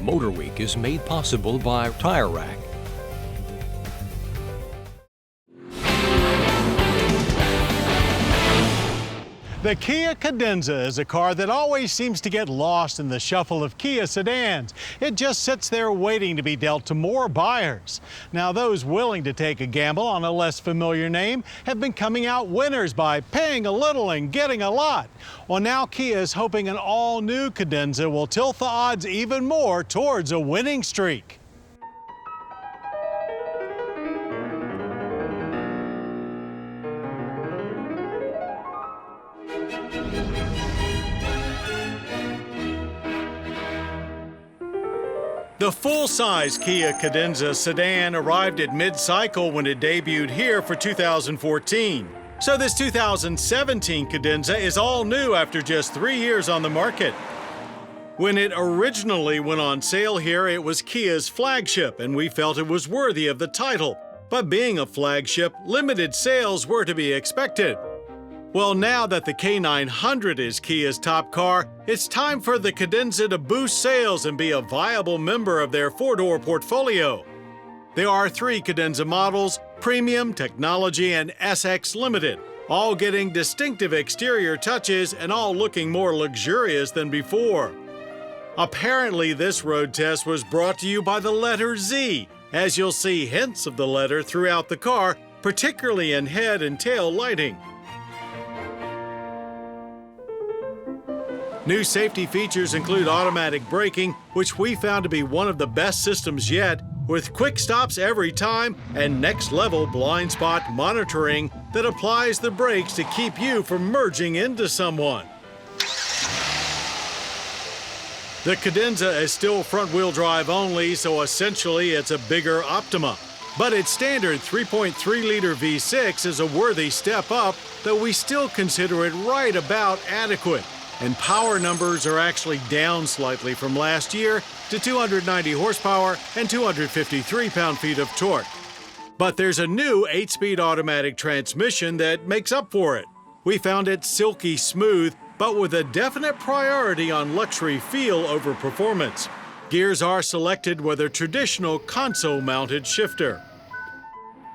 MotorWeek is made possible by Tire Rack. The Kia Cadenza is a car that always seems to get lost in the shuffle of Kia sedans. It just sits there waiting to be dealt to more buyers. Now, those willing to take a gamble on a less familiar name have been coming out winners by paying a little and getting a lot. Well, now Kia is hoping an all-new Cadenza will tilt the odds even more towards a winning streak. The full-size Kia Cadenza sedan arrived at mid-cycle when it debuted here for 2014. So this 2017 Cadenza is all new after just 3 years on the market. When it originally went on sale here, it was Kia's flagship, and we felt it was worthy of the title. But being a flagship, limited sales were to be expected. Well, now that the K900 is Kia's top car, it's time for the Cadenza to boost sales and be a viable member of their four-door portfolio. There are 3 Cadenza models: Premium, Technology, and SX Limited, all getting distinctive exterior touches and all looking more luxurious than before. Apparently, this road test was brought to you by the letter Z, as you'll see hints of the letter throughout the car, particularly in head and tail lighting. New safety features include automatic braking, which we found to be one of the best systems yet, with quick stops every time and next-level blind spot monitoring that applies the brakes to keep you from merging into someone. The Cadenza is still front-wheel drive only, so essentially it's a bigger Optima. But its standard 3.3-liter V6 is a worthy step up, though we still consider it right about adequate. And power numbers are actually down slightly from last year to 290 horsepower and 253 pound-feet of torque. But there's a new 8-speed automatic transmission that makes up for it. We found it silky smooth, but with a definite priority on luxury feel over performance. Gears are selected with a traditional console-mounted shifter.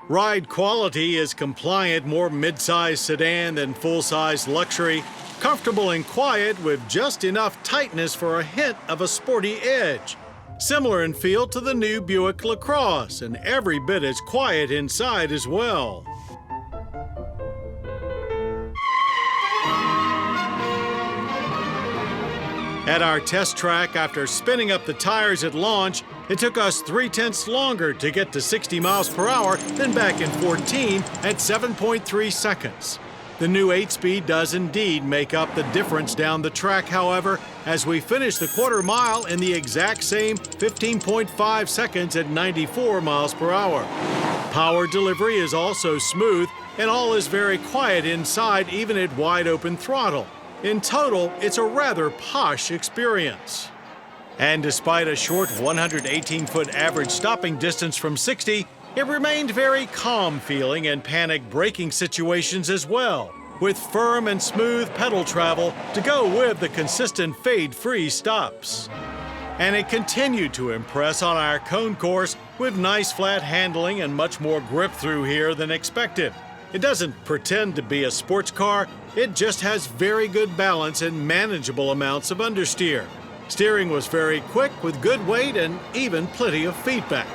Ride quality is compliant, more mid-size sedan than full-size luxury. Comfortable and quiet with just enough tightness for a hint of a sporty edge. Similar in feel to the new Buick LaCrosse, and every bit as quiet inside as well. At our test track, after spinning up the tires at launch, it took us 0.3 longer to get to 60 miles per hour than back in 14 at 7.3 seconds. The new 8-speed does indeed make up the difference down the track, however, as we finish the quarter mile in the exact same 15.5 seconds at 94 miles per hour. Power delivery is also smooth, and all is very quiet inside, even at wide-open throttle. In total, it's a rather posh experience. And despite a short 118-foot average stopping distance from 60, it remained very calm feeling in panic braking situations as well, with firm and smooth pedal travel to go with the consistent fade-free stops. And it continued to impress on our cone course with nice flat handling and much more grip through here than expected. It doesn't pretend to be a sports car, it just has very good balance and manageable amounts of understeer. Steering was very quick with good weight and even plenty of feedback.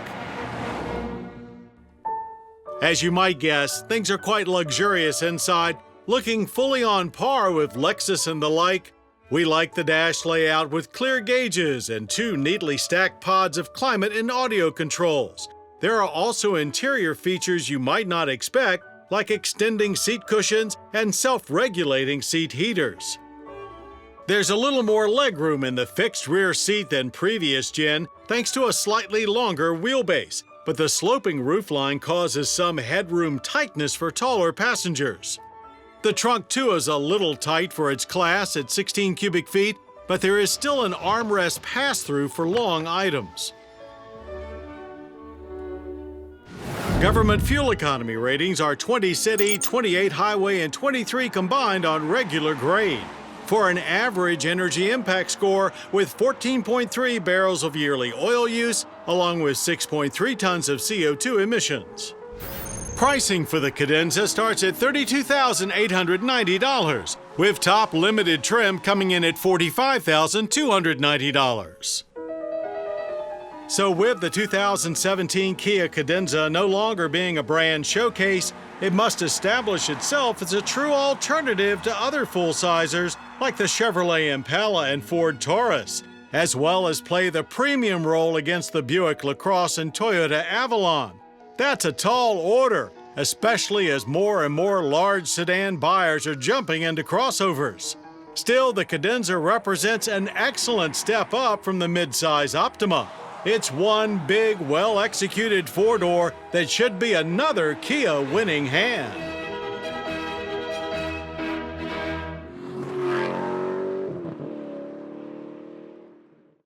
As you might guess, things are quite luxurious inside, looking fully on par with Lexus and the like. We like the dash layout with clear gauges and 2 neatly stacked pods of climate and audio controls. There are also interior features you might not expect, like extending seat cushions and self-regulating seat heaters. There's a little more legroom in the fixed rear seat than previous gen, thanks to a slightly longer wheelbase. But the sloping roofline causes some headroom tightness for taller passengers. The trunk, too, is a little tight for its class at 16 cubic feet, but there is still an armrest pass-through for long items. Government fuel economy ratings are 20 city, 28 highway, and 23 combined on regular grade. for an average energy impact score with 14.3 barrels of yearly oil use, along with 6.3 tons of CO2 emissions. Pricing for the Cadenza starts at $32,890, with top limited trim coming in at $45,290. So with the 2017 Kia Cadenza no longer being a brand showcase, it must establish itself as a true alternative to other full-sizers like the Chevrolet Impala and Ford Taurus, as well as play the premium role against the Buick LaCrosse and Toyota Avalon. That's a tall order, especially as more and more large sedan buyers are jumping into crossovers. Still, the Cadenza represents an excellent step up from the midsize Optima. It's one big, well-executed four-door that should be another Kia winning hand.